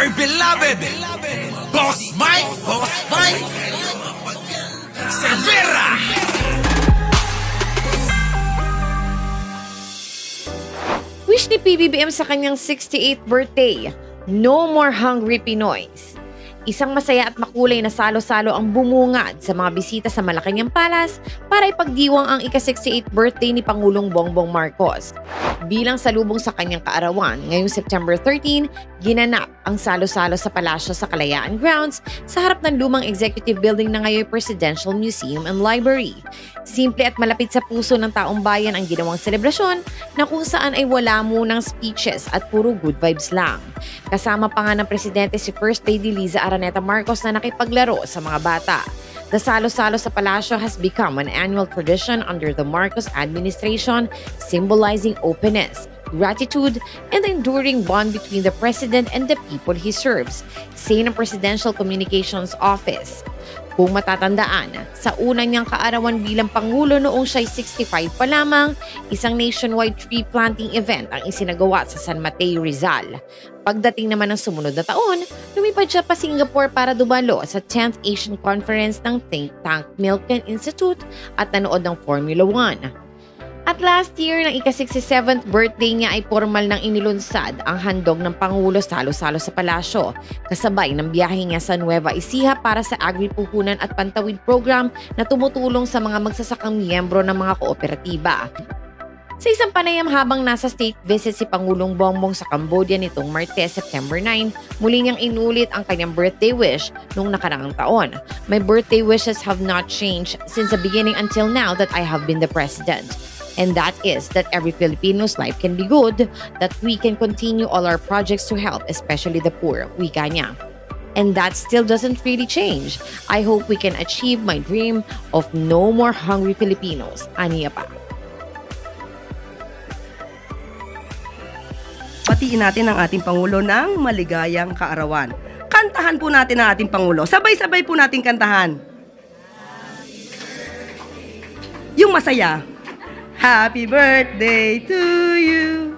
Our beloved Boss Mike Cervera. Wish ni PBBM sa kanyang 68th birthday, no more hungry Pinoys. Isang masaya at makulay na salo-salo ang bumungad sa mga bisita sa Malacanang Palace para ipagdiwang ang ika-68th birthday ni Pangulong Bongbong Marcos. Bilang salubong sa kanyang kaarawan, ngayong September 13, ginanap ang salo-salo sa palasyo sa Kalayaan Grounds sa harap ng lumang executive building na ngayon Presidential Museum and Library. Simple at malapit sa puso ng taong bayan ang ginawang selebrasyon na kung saan ay wala munang speeches at puro good vibes lang. Kasama pa nga ng Presidente si First Lady Liza Araneta Marcos na nakipaglaro sa mga bata. The salo-salo sa palasyo has become an annual tradition under the Marcos administration, symbolizing openness, gratitude, and the enduring bond between the President and the people he serves, say ng Presidential Communications Office. Kung matatandaan, sa una niyang kaarawan bilang Pangulo noong siya'y 65 pa lamang, isang nationwide tree planting event ang isinagawa sa San Mateo, Rizal. Pagdating naman ng sumunod na taon, lumipad siya pa Singapore para dumalo sa 10th Asian Conference ng think tank Milken Institute at nanood ng Formula 1. At last year, ng ika-67th birthday niya ay formal nang inilunsad ang handog ng Pangulo salo-salo sa palasyo, kasabay ng biyahe niya sa Nueva Ecija para sa agri-puhunan at pantawid program na tumutulong sa mga magsasakang miyembro ng mga kooperatiba. Sa isang panayam habang nasa state visit si Pangulong Bongbong sa Cambodia nitong Martes, September 9, muli niyang inulit ang kanyang birthday wish noong nakaraang taon. My birthday wishes have not changed since the beginning until now that I have been the president. And that is that every Filipino's life can be good, that we can continue all our projects to help, especially the poor, wika niya. And that still doesn't really change. I hope we can achieve my dream of no more hungry Filipinos, aniya pa. Batiin natin ang ating Pangulo ng maligayang kaarawan. Kantahan po natin ang ating Pangulo. Sabay-sabay po natin kantahan. Yung masaya. Happy birthday to you.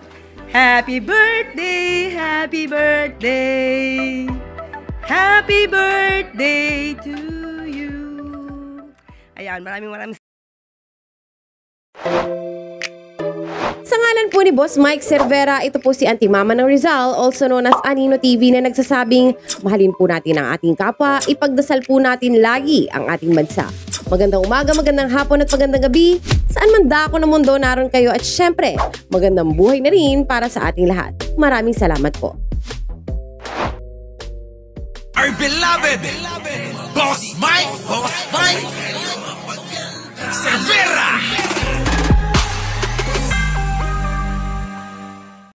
Happy birthday, happy birthday. Happy birthday to you. Ayan, maraming Sa ngalan po ni Boss Mike Cervera, ito po si Auntie Mama ng Rizal, also known as Anino TV, na nagsasabing mahalin po natin ang ating kapwa, ipagdasal po natin lagi ang ating bansa. Magandang umaga, magandang hapon at magandang gabi, saan man dako ng mundo naroon kayo, at syempre, magandang buhay na rin para sa ating lahat. Maraming salamat po. Our beloved Boss Mike